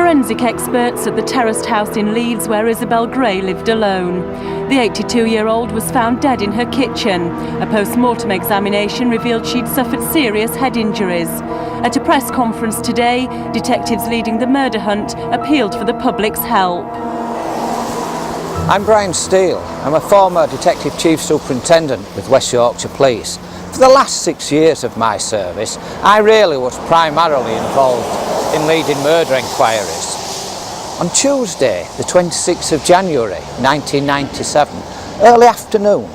Forensic experts at the terraced house in Leeds where Isobel Gray lived alone. The 82-year-old was found dead in her kitchen. A post-mortem examination revealed she'd suffered serious head injuries. At a press conference today, detectives leading the murder hunt appealed for the public's help. I'm Brian Steele. I'm a former Detective Chief Superintendent with West Yorkshire Police. For the last 6 years of my service, I really was primarily involved in leading murder inquiries. On Tuesday, the 26th of January 1997, early afternoon,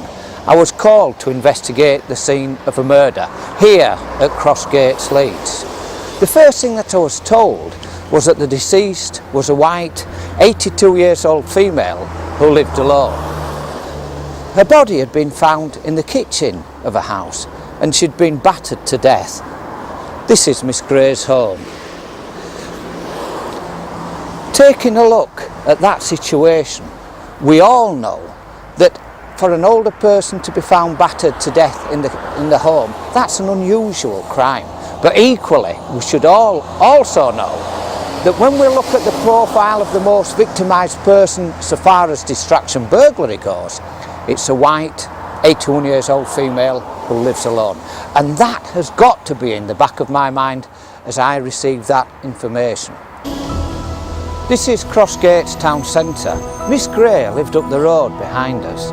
I was called to investigate the scene of a murder here at Crossgates, Leeds. The first thing that I was told was that the deceased was a white, 82-year-old female who lived alone. Her body had been found in the kitchen of a house and she'd been battered to death. This is Miss Gray's home. Taking a look at that situation, we all know that for an older person to be found battered to death in the home, that's an unusual crime. But equally, we should all also know that when we look at the profile of the most victimised person so far as distraction burglary goes, it's a white, 81-year-old female who lives alone. And that has got to be in the back of my mind as I receive that information. This is Crossgates Town Centre. Miss Gray lived up the road behind us.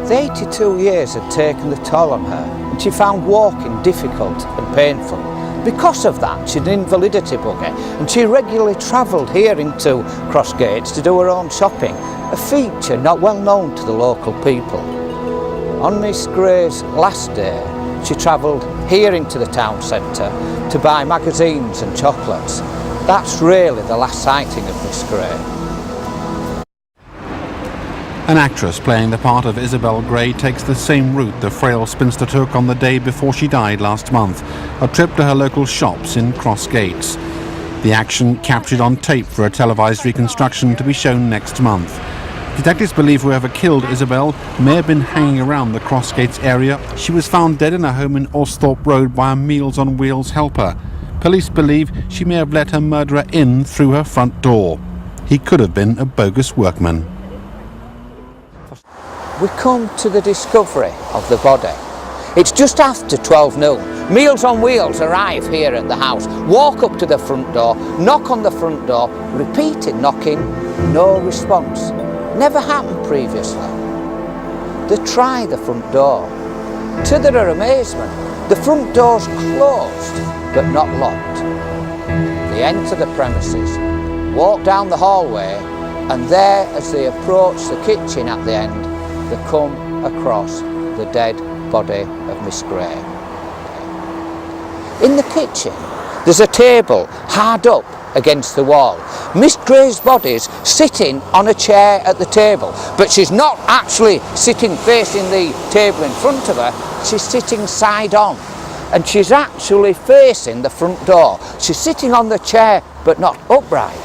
The 82 years had taken the toll on her and she found walking difficult and painful. Because of that, she had an invalidity buggy and she regularly travelled here into Crossgates to do her own shopping, a feature not well known to the local people. On Miss Gray's last day, she travelled here into the town centre to buy magazines and chocolates. That's really the last sighting of Miss Gray. An actress playing the part of Isobel Gray takes the same route the frail spinster took on the day before she died last month, a trip to her local shops in Crossgates. The action captured on tape for a televised reconstruction to be shown next month. Detectives believe whoever killed Isobel may have been hanging around the Crossgates area. She was found dead in a home in Osthorpe Road by a Meals on Wheels helper. Police believe she may have let her murderer in through her front door. He could have been a bogus workman. We come to the discovery of the body. It's just after 12 noon. Meals on Wheels arrive here at the house, walk up to the front door, knock on the front door, repeated knocking, no response. Never happened previously. They try the front door. To their amazement, the front door's closed but not locked. They enter the premises, walk down the hallway, and there, as they approach the kitchen at the end, they come across the dead body of Miss Gray. In the kitchen, there's a table hard up against the wall. Miss Gray's body's sitting on a chair at the table, but she's not actually sitting facing the table in front of her, she's sitting side on. And she's actually facing the front door. She's sitting on the chair, but not upright.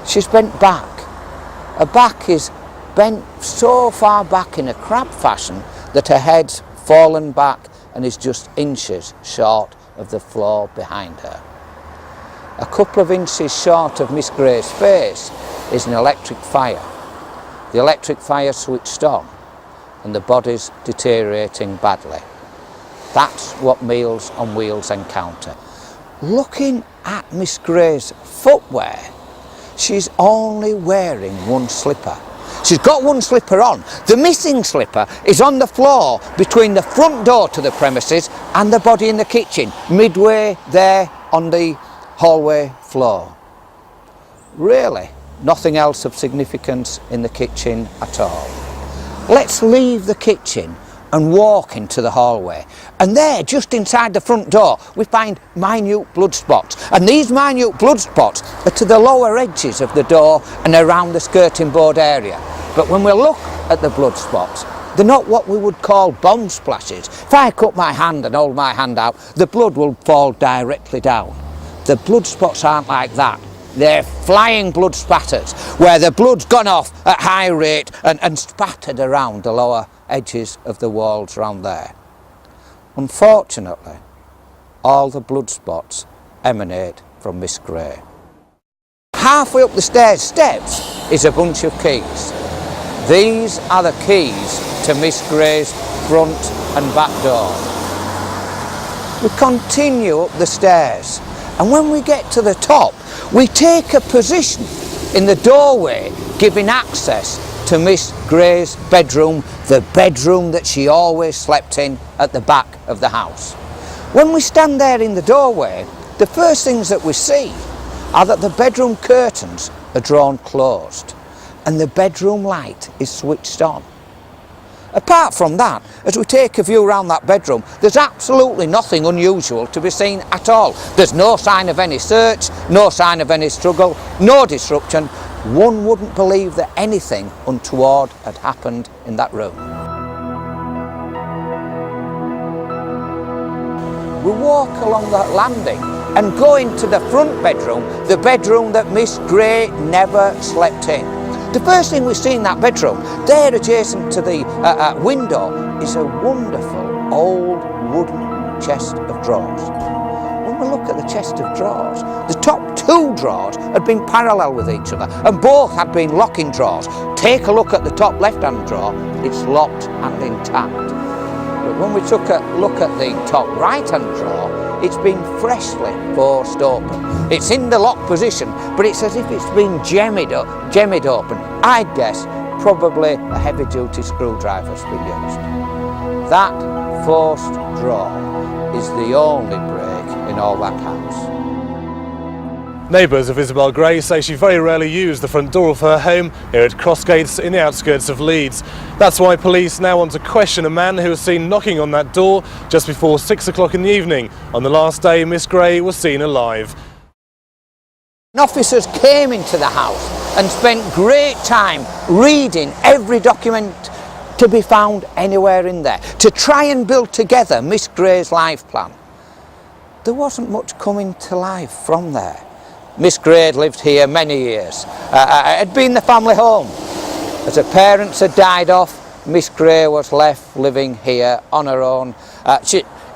She's bent back. Her back is bent so far back in a crab fashion that her head's fallen back and is just inches short of the floor behind her. A couple of inches short of Miss Gray's face is an electric fire. The electric fire switched on and the body's deteriorating badly. That's what Meals on Wheels encounter. Looking at Miss Gray's footwear, she's only wearing one slipper. She's got one slipper on. The missing slipper is on the floor between the front door to the premises and the body in the kitchen, midway there on the hallway floor. Really, nothing else of significance in the kitchen at all. Let's leave the kitchen and walk into the hallway. And there, just inside the front door, we find minute blood spots. And these minute blood spots are to the lower edges of the door and around the skirting board area. But when we look at the blood spots, they're not what we would call bomb splashes. If I cut my hand and hold my hand out, the blood will fall directly down. The blood spots aren't like that. They're flying blood spatters, where the blood's gone off at high rate and spattered around the lower edges of the walls around there. Unfortunately, all the blood spots emanate from Miss Gray. halfway up the stairs steps is a bunch of keys. These are the keys to Miss Gray's front and back door. We continue up the stairs, and when we get to the top, we take a position in the doorway giving access to Miss Gray's bedroom, the bedroom that she always slept in at the back of the house. When we stand there in the doorway, the first things that we see are that the bedroom curtains are drawn closed and the bedroom light is switched on. Apart from that, as we take a view around that bedroom, there's absolutely nothing unusual to be seen at all. There's no sign of any search, no sign of any struggle, no disruption. One wouldn't believe that anything untoward had happened in that room. We walk along that landing and go into the front bedroom, the bedroom that Miss Gray never slept in. The first thing we see in that bedroom, there adjacent to the window, is a wonderful old wooden chest of drawers. When we look at the chest of drawers, the top two drawers had been parallel with each other and both had been locking drawers. Take a look at the top left-hand drawer, it's locked and intact. But when we took a look at the top right-hand drawer, it's been freshly forced open. It's in the locked position, but it's as if it's been gemmed open. I'd guess probably a heavy-duty screwdriver's been used. That forced drawer is the only break in all that house. Neighbours of Isobel Gray say she very rarely used the front door of her home here at Crossgates in the outskirts of Leeds. That's why police now want to question a man who was seen knocking on that door just before 6 o'clock in the evening on the last day Miss Gray was seen alive. Officers came into the house and spent great time reading every document to be found anywhere in there to try and build together Miss Gray's life plan. There wasn't much coming to life from there. Miss Gray had lived here many years. It had been the family home. As her parents had died off, Miss Gray was left living here on her own.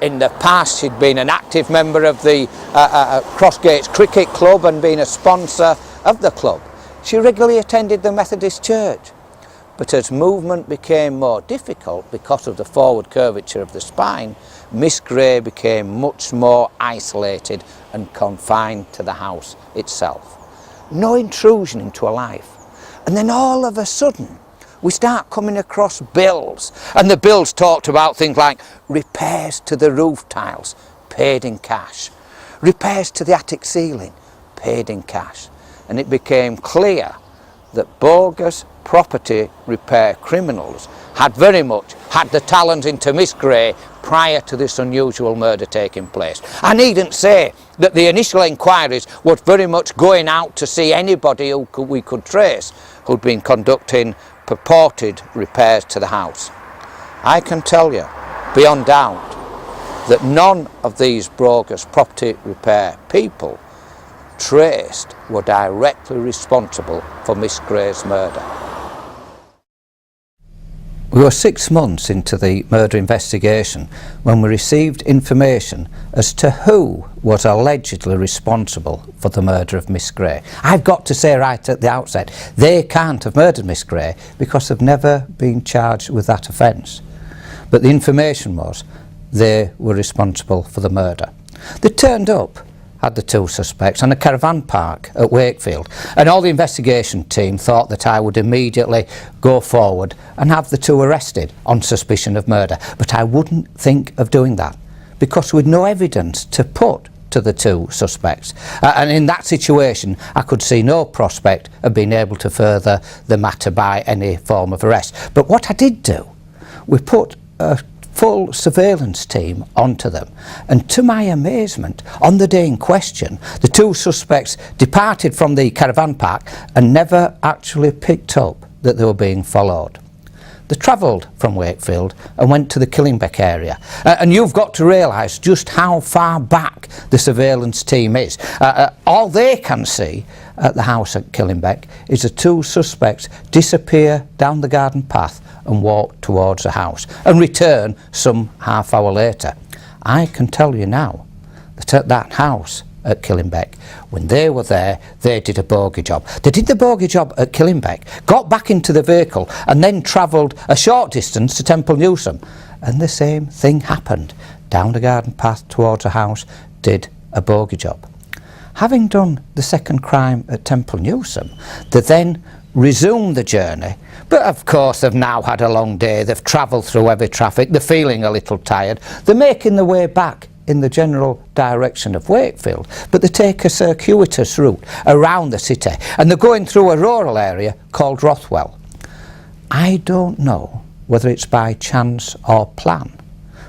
In the past, she'd been an active member of the Crossgates Cricket Club and been a sponsor of the club. She regularly attended the Methodist Church. But as movement became more difficult because of the forward curvature of the spine, Miss Gray became much more isolated and confined to the house itself. No intrusion into her life. And then all of a sudden, we start coming across bills, and the bills talked about things like repairs to the roof tiles, paid in cash, repairs to the attic ceiling, paid in cash. And it became clear that bogus property repair criminals had very much had the talent into Miss Gray prior to this unusual murder taking place. I needn't say that the initial inquiries were very much going out to see anybody who we could trace who'd been conducting purported repairs to the house. I can tell you, beyond doubt, that none of these bogus property repair people traced were directly responsible for Miss Gray's murder. We were 6 months into the murder investigation when we received information as to who was allegedly responsible for the murder of Miss Gray. I've got to say right at the outset, they can't have murdered Miss Gray because they've never been charged with that offence. But the information was they were responsible for the murder. They turned up, had the two suspects on a caravan park at Wakefield, and all the investigation team thought that I would immediately go forward and have the two arrested on suspicion of murder, but I wouldn't think of doing that because we'd no evidence to put to the two suspects, and in that situation I could see no prospect of being able to further the matter by any form of arrest. But what I did do, we put a full surveillance team onto them, and to my amazement, on the day in question, the two suspects departed from the caravan park and never actually picked up that they were being followed. They travelled from Wakefield and went to the Killingbeck area, and you've got to realise just how far back the surveillance team is. All they can see at the house at Killingbeck is the two suspects disappear down the garden path and walk towards the house and return some half hour later. I can tell you now that at that house at Killingbeck. When they were there, they did a bogey job. They did the bogey job at Killingbeck, got back into the vehicle and then travelled a short distance to Temple Newsam. And the same thing happened. Down the garden path towards a house, did a bogey job. Having done the second crime at Temple Newsam, they then resumed the journey. But of course they've now had a long day, they've travelled through heavy traffic, they're feeling a little tired. They're making their way back in the general direction of Wakefield, but they take a circuitous route around the city and they're going through a rural area called Rothwell. I don't know whether it's by chance or plan,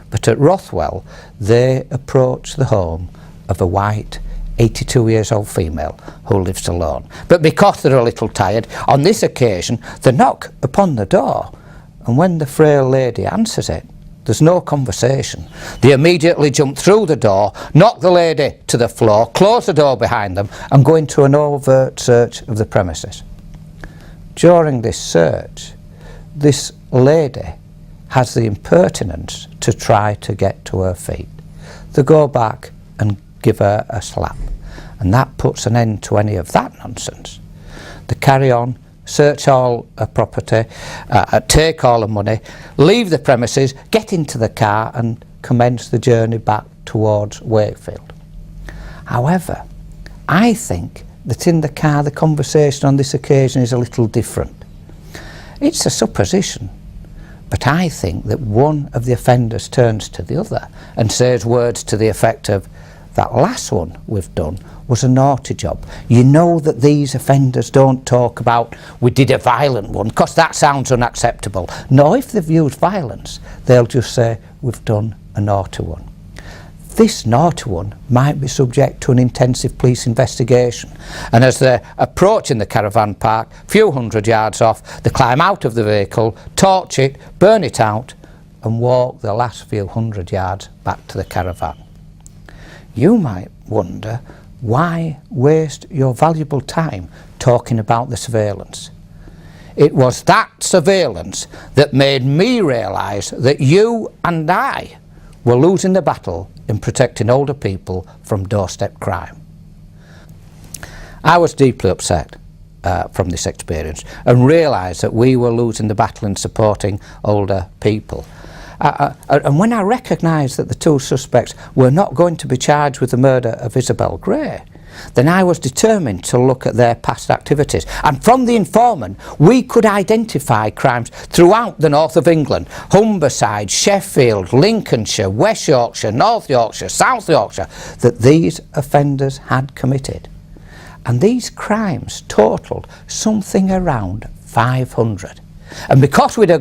but at Rothwell they approach the home of a white 82 years old female who lives alone. But because they're a little tired, on this occasion they knock upon the door, and when the frail lady answers it, there's no conversation. They immediately jump through the door, knock the lady to the floor, close the door behind them and go into an overt search of the premises. During this search, this lady has the impertinence to try to get to her feet. They go back and give her a slap, and that puts an end to any of that nonsense. They carry on, search all her property, take all the money, leave the premises, get into the car and commence the journey back towards Wakefield. However, I think that in the car the conversation on this occasion is a little different. It's a supposition, but I think that one of the offenders turns to the other and says words to the effect of, "That last one we've done was a naughty job. You know that these offenders don't talk about, we did a violent one, because that sounds unacceptable. No, if they've used violence, they'll just say, we've done a naughty one." This naughty one might be subject to an intensive police investigation. And as they're approaching the caravan park, a few hundred yards off, they climb out of the vehicle, torch it, burn it out, and walk the last few hundred yards back to the caravan. You might wonder, why waste your valuable time talking about the surveillance? It was that surveillance that made me realise that you and I were losing the battle in protecting older people from doorstep crime. I was deeply upset from this experience and realised that we were losing the battle in supporting older people. And when I recognised that the two suspects were not going to be charged with the murder of Isobel Gray, then I was determined to look at their past activities. And from the informant, we could identify crimes throughout the north of England: Humberside, Sheffield, Lincolnshire, West Yorkshire, North Yorkshire, South Yorkshire, that these offenders had committed. And these crimes totalled something around 500. And because we'd a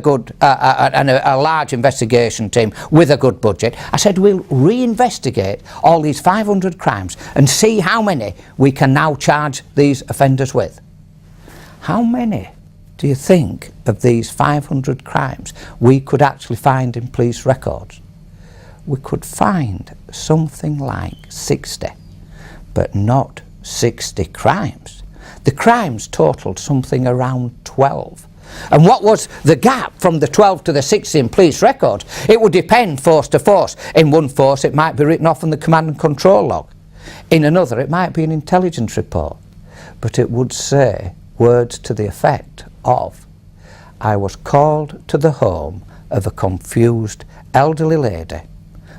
large investigation team with a good budget, I said we'll reinvestigate all these 500 crimes and see how many we can now charge these offenders with. How many do you think of these 500 crimes we could actually find in police records? We could find something like 60, but not 60 crimes. The crimes totalled something around 12. And what was the gap from the 12 to the 60 in police records? It would depend force to force. In one force it might be written off in the command and control log. In another it might be an intelligence report. But it would say words to the effect of, "I was called to the home of a confused elderly lady.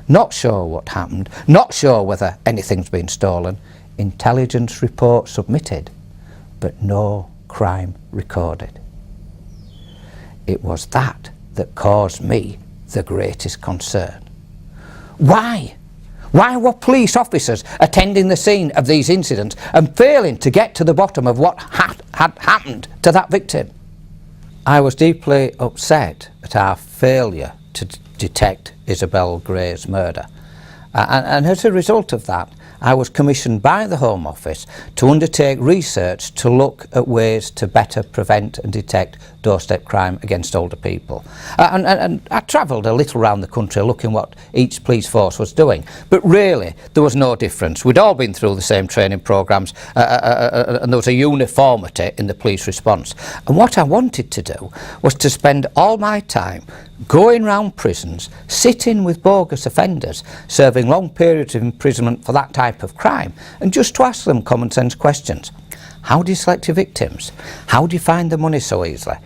Not sure what happened, not sure whether anything's been stolen. Intelligence report submitted, but no crime recorded." It was that caused me the greatest concern. Why? Why were police officers attending the scene of these incidents and failing to get to the bottom of what had happened to that victim? I was deeply upset at our failure to detect Isobel Gray's murder. And as a result of that, I was commissioned by the Home Office to undertake research to look at ways to better prevent and detect doorstep crime against older people. And I travelled a little around the country looking what each police force was doing, but really there was no difference. We'd all been through the same training programmes and there was a uniformity in the police response. And what I wanted to do was to spend all my time going round prisons, sitting with bogus offenders, serving long periods of imprisonment for that type type of crime and just to ask them common sense questions. How do you select your victims? How do you find the money so easily?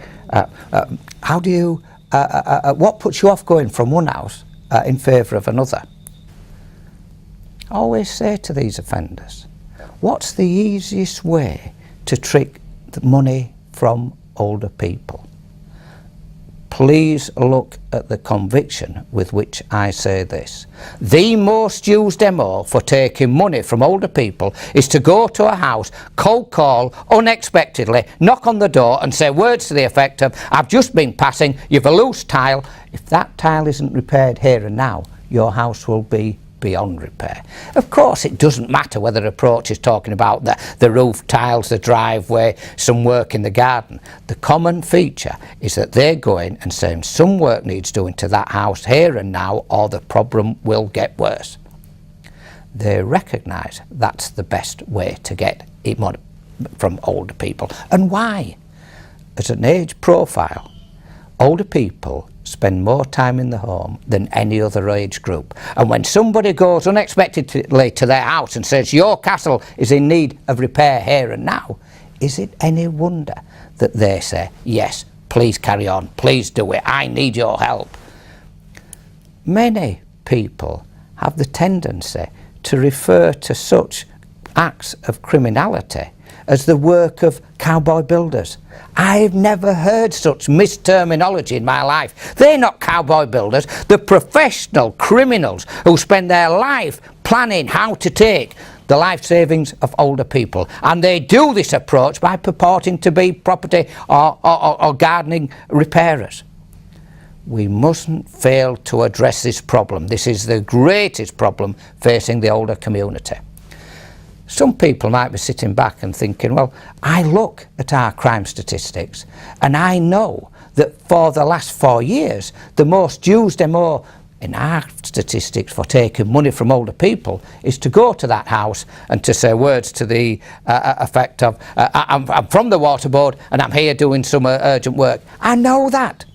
How do you, what puts you off going from one house in favour of another? Always say to these offenders, what's the easiest way to trick the money from older people? Please look at the conviction with which I say this. The most used MO for taking money from older people is to go to a house, cold call, unexpectedly, knock on the door and say words to the effect of, I've just been passing, you've a loose tile. If that tile isn't repaired here and now, your house will be beyond repair. Of course, it doesn't matter whether the approach is talking about the roof tiles, the driveway, some work in the garden. The common feature is that they're going and saying some work needs doing to that house here and now, or the problem will get worse. They recognise that's the best way to get money from older people. And why? As an age profile, older people spend more time in the home than any other age group. And when somebody goes unexpectedly to their house and says, your castle is in need of repair here and now, is it any wonder that they say, yes, please carry on, please do it, I need your help? Many people have the tendency to refer to such acts of criminality as the work of cowboy builders. I've never heard such misterminology in my life. They're not cowboy builders, they're professional criminals who spend their life planning how to take the life savings of older people. And they do this approach by purporting to be property or gardening repairers. We mustn't fail to address this problem. This is the greatest problem facing the older community. Some people might be sitting back and thinking, well, I look at our crime statistics and I know that for the last 4 years, the most used MO in our statistics for taking money from older people is to go to that house and to say words to the effect of, I'm from the water board and I'm here doing some urgent work. I know that,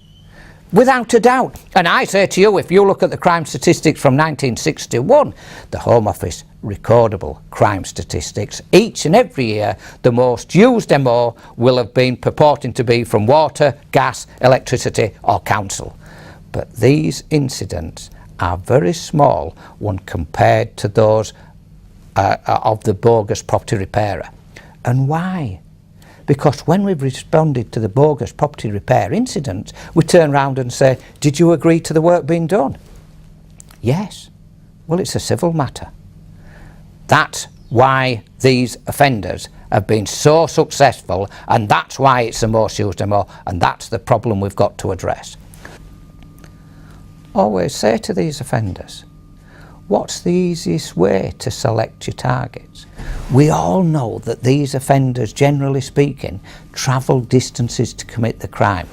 without a doubt. And I say to you, if you look at the crime statistics from 1961, the Home Office recordable crime statistics, each and every year the most used MO will have been purporting to be from water, gas, electricity or council. But these incidents are very small when compared to those of the bogus property repairer. And why? Because when we've responded to the bogus property repair incident, we turn around and say, did you agree to the work being done? Yes. Well, it's a civil matter. That's why these offenders have been so successful, and that's why it's the most used MO, and that's the problem we've got to address. Always say to these offenders, what's the easiest way to select your targets? We all know that these offenders, generally speaking, travel distances to commit the crime.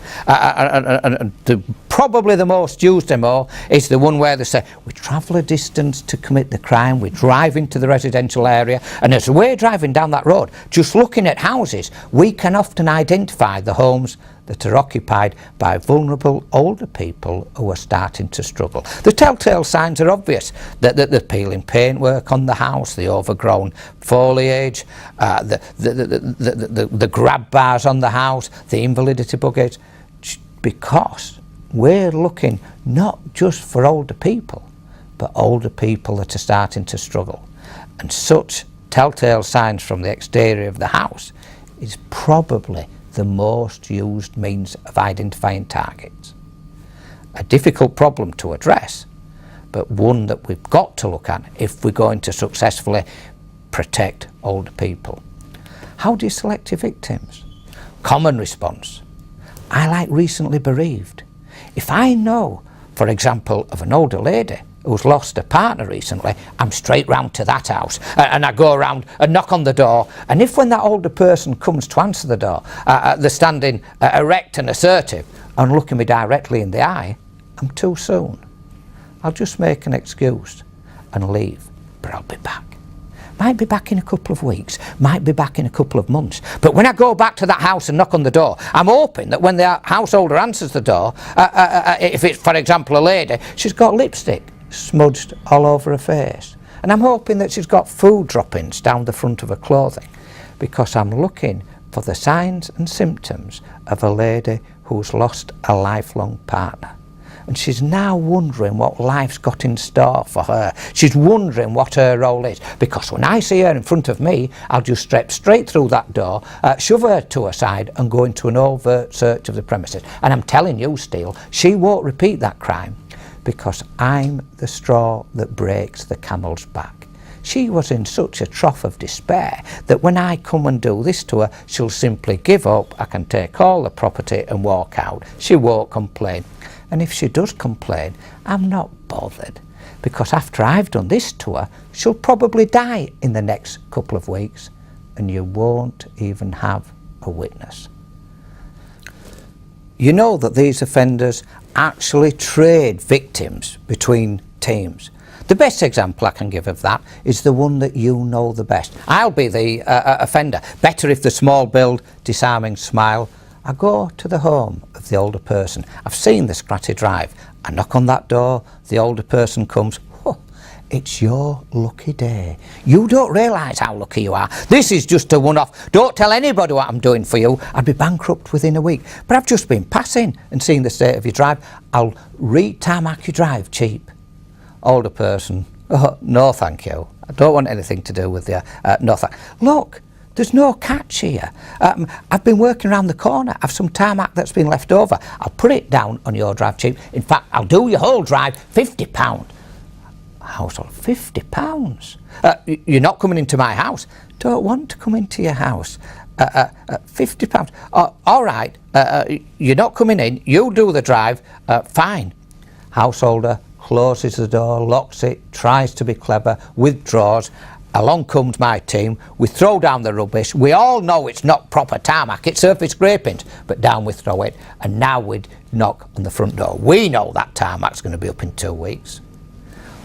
Probably the most used MO is the one where they say, we travel a distance to commit the crime, we drive into the residential area, and as we're driving down that road, just looking at houses, we can often identify the homes that are occupied by vulnerable older people who are starting to struggle. The telltale signs are obvious, that the peeling paintwork on the house, the overgrown foliage, the grab bars on the house, the invalidity buckets, because we're looking not just for older people, but older people that are starting to struggle. And such telltale signs from the exterior of the house is probably the most used means of identifying targets. A difficult problem to address, but one that we've got to look at if we're going to successfully protect older people. How do you select your victims? Common response: I like recently bereaved. If I know, for example, of an older lady who's lost a partner recently, I'm straight round to that house and I go around and knock on the door, and if when that older person comes to answer the door, they're standing erect and assertive and looking me directly in the eye, I'm too soon. I'll just make an excuse and leave, but I'll be back. Might be back in a couple of weeks, might be back in a couple of months, but when I go back to that house and knock on the door, I'm hoping that when the householder answers the door, if it's, for example, a lady, she's got lipstick smudged all over her face, And I'm hoping that she's got food droppings down the front of her clothing, because I'm looking for the signs and symptoms of a lady who's lost a lifelong partner. And she's now wondering what life's got in store for her. She's wondering what her role is, because when I see her in front of me, I'll just step straight through that door, shove her to her side and go into an overt search of the premises. And I'm telling you, Steele, she won't repeat that crime, because I'm the straw that breaks the camel's back. She was in such a trough of despair that when I come and do this to her, she'll simply give up. I can take all the property and walk out. She won't complain. And if she does complain, I'm not bothered, because after I've done this to her, she'll probably die in the next couple of weeks, and you won't even have a witness. You know that these offenders actually trade victims between teams. The best example I can give of that is the one that you know the best. I'll be the offender. Better if the small build, disarming smile. I go to the home of the older person. I've seen the scratty drive. I knock on that door, the older person comes. Oh, it's your lucky day. You don't realise how lucky you are. This is just a one-off. Don't tell anybody what I'm doing for you. I'd be bankrupt within a week. But I've just been passing and seen the state of your drive. I'll re-tarmac your drive cheap. Older person, oh, no thank you. I don't want anything to do with you. No thank. Look, there's no catch here. I've been working around the corner. I've some tarmac that's been left over. I'll put it down on your drive cheap. In fact, I'll do your whole drive, £50. Household, £50? You're not coming into my house. Don't want to come into your house. £50. All right, you're not coming in. You do the drive. Fine. Householder closes the door, locks it, tries to be clever, withdraws. Along comes my team, we throw down the rubbish. We all know it's not proper tarmac, it's surface scrapings, but down we throw it, and now we'd knock on the front door. We know that tarmac's going to be up in 2 weeks.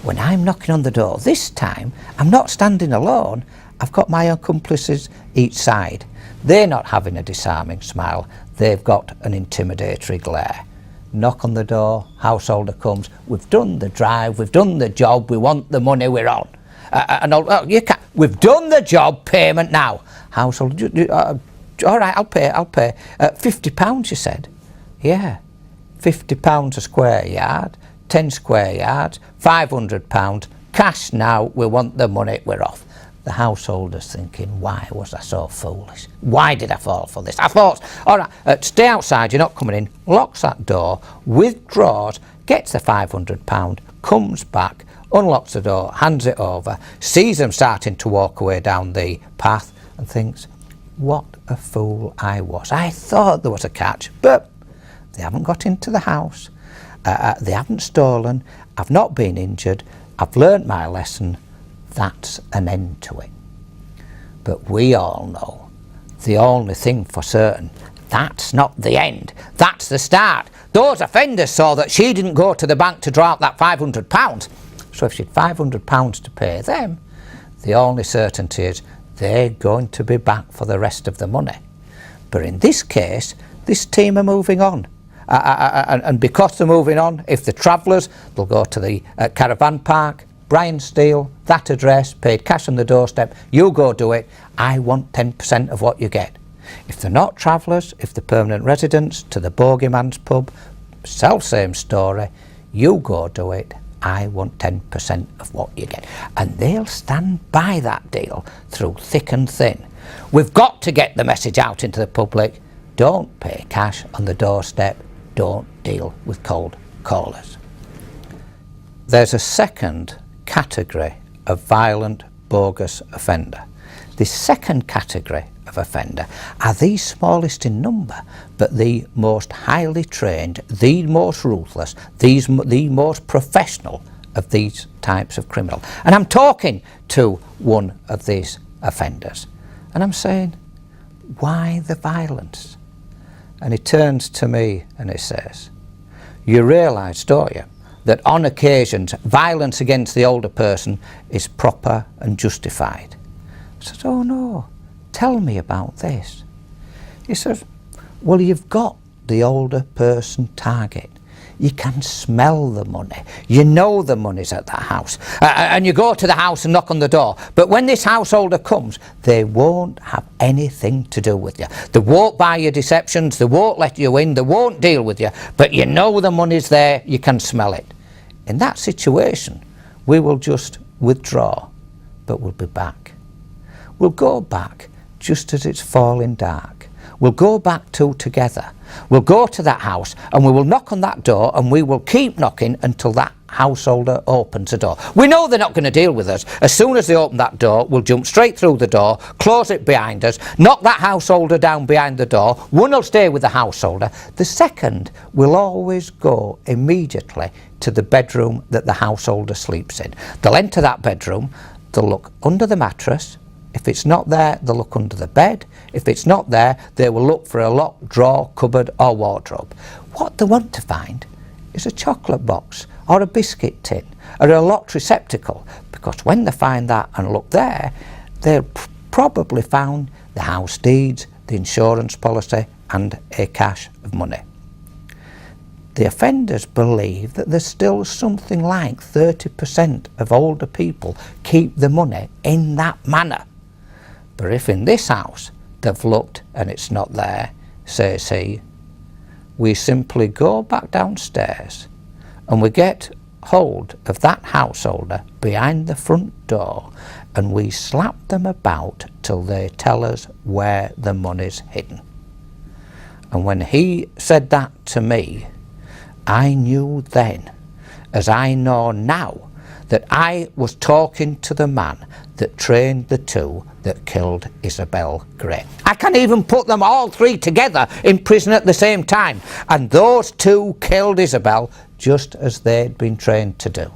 When I'm knocking on the door this time, I'm not standing alone. I've got my accomplices each side. They're not having a disarming smile, they've got an intimidatory glare. Knock on the door, householder comes, we've done the drive, we've done the job, we want the money, we're on. You can't. We've done the job, payment now. Household, all right, I'll pay. £50, you said. Yeah, £50 a square yard, 10 square yards, £500, cash now, we want the money, we're off. The householder's thinking, why was I so foolish? Why did I fall for this? I thought, all right, stay outside, you're not coming in. Locks that door, withdraws, gets the £500, comes back, unlocks the door, hands it over, sees them starting to walk away down the path and thinks, what a fool I was. I thought there was a catch, but they haven't got into the house. They haven't stolen. I've not been injured. I've learnt my lesson. That's an end to it. But we all know the only thing for certain, that's not the end. That's the start. Those offenders saw that she didn't go to the bank to draw out that £500. So if she'd £500 to pay them, the only certainty is they're going to be back for the rest of the money. But in this case, this team are moving on. And because they're moving on, if they're travellers, they'll go to the caravan park, Brian Steele, that address, paid cash on the doorstep, you go do it, I want 10% of what you get. If they're not travellers, if they're permanent residents, to the bogeyman's pub, same story, you go do it, I want 10% of what you get. And they'll stand by that deal through thick and thin. We've got to get the message out into the public, don't pay cash on the doorstep, don't deal with cold callers. There's a second category of violent, bogus offender. This second category of offender are the smallest in number, but the most highly trained, the most ruthless, the most professional of these types of criminal. And I'm talking to one of these offenders, and I'm saying, why the violence? And he turns to me and he says, you realise, don't you, that on occasions violence against the older person is proper and justified? I said, oh no, tell me about this. He says, well, you've got the older person target. You can smell the money. You know the money's at that house. And you go to the house and knock on the door. But when this householder comes, they won't have anything to do with you. They won't buy your deceptions. They won't let you in. They won't deal with you. But you know the money's there. You can smell it. In that situation, we will just withdraw, but we'll be back. We'll go back just as it's falling dark. We'll go back two together. We'll go to that house and we will knock on that door, and we will keep knocking until that householder opens the door. We know they're not going to deal with us. As soon as they open that door, we'll jump straight through the door, close it behind us, knock that householder down behind the door. One will stay with the householder. The second will always go immediately to the bedroom that the householder sleeps in. They'll enter that bedroom, they'll look under the mattress. If it's not there, they'll look under the bed. If it's not there, they will look for a locked drawer, cupboard or wardrobe. What they want to find is a chocolate box or a biscuit tin or a locked receptacle, because when they find that and look there, they'll probably found the house deeds, the insurance policy and a cache of money. The offenders believe that there's still something like 30% of older people keep the money in that manner. But if in this house they've looked and it's not there, says he, we simply go back downstairs and we get hold of that householder behind the front door and we slap them about till they tell us where the money's hidden. And when he said that to me, I knew then, as I know now, that I was talking to the man that trained the two that killed Isobel Gray. I can even put them all three together in prison at the same time, and those two killed Isobel just as they'd been trained to do.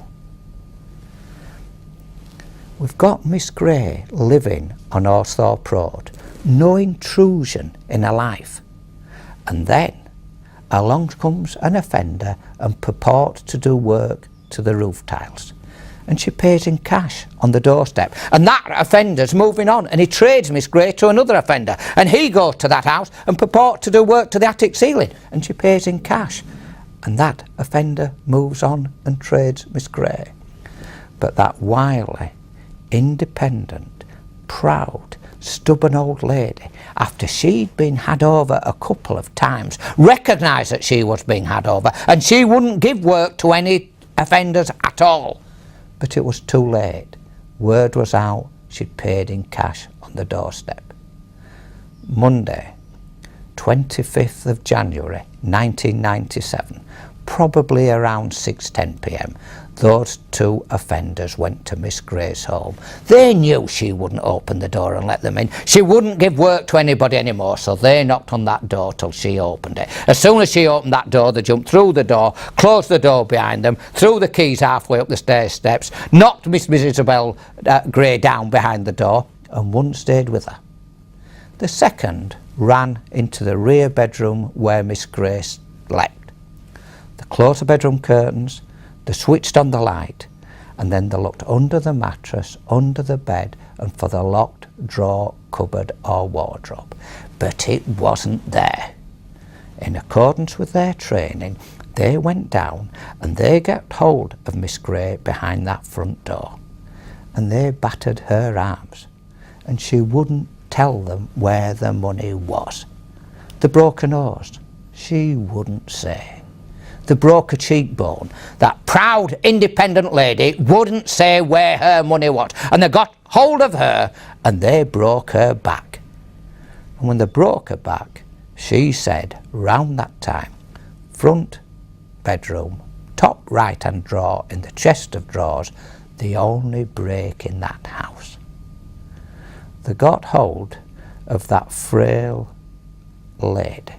We've got Miss Gray living on Orthorpe Road, no intrusion in her life, and then along comes an offender and purports to do work to the roof tiles. And she pays in cash on the doorstep. And that offender's moving on and he trades Miss Gray to another offender. And he goes to that house and purports to do work to the attic ceiling. And she pays in cash. And that offender moves on and trades Miss Gray. But that wily, independent, proud, stubborn old lady, after she'd been had over a couple of times, recognised that she was being had over, and she wouldn't give work to any offenders at all. But it was too late. Word was out, she'd paid in cash on the doorstep. Monday, 25th of January 1997, probably around 6:10 p.m, those two offenders went to Miss Gray's home. They knew she wouldn't open the door and let them in. She wouldn't give work to anybody anymore, so they knocked on that door till she opened it. As soon as she opened that door, they jumped through the door, closed the door behind them, threw the keys halfway up the stairs steps, knocked Miss Isobel Gray down behind the door, and one stayed with her. The second ran into the rear bedroom where Miss Gray slept. They closed the bedroom curtains, they switched on the light, and then they looked under the mattress, under the bed, and for the locked drawer, cupboard or wardrobe. But it wasn't there. In accordance with their training, they went down and they got hold of Miss Gray behind that front door. And they battered her arms, and she wouldn't tell them where the money was. They broke her nose, she wouldn't say. They broke a cheekbone. That proud, independent lady wouldn't say where her money was. And they got hold of her and they broke her back. And when they broke her back, she said, round that time, front bedroom, top right-hand drawer in the chest of drawers, the only break in that house. They got hold of that frail lady.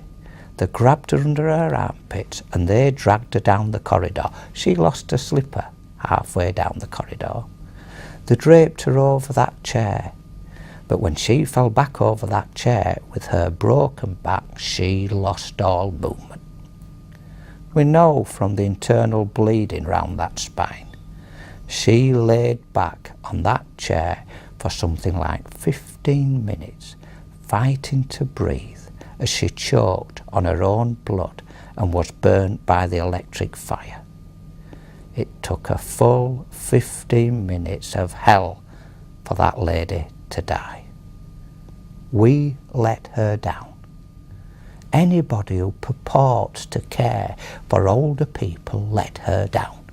They grabbed her under her armpits and they dragged her down the corridor. She lost her slipper halfway down the corridor. They draped her over that chair, but when she fell back over that chair with her broken back, she lost all movement. We know from the internal bleeding round that spine, she laid back on that chair for something like 15 minutes, fighting to breathe, as she choked on her own blood and was burnt by the electric fire. It took a full 15 minutes of hell for that lady to die. We let her down. Anybody who purports to care for older people let her down.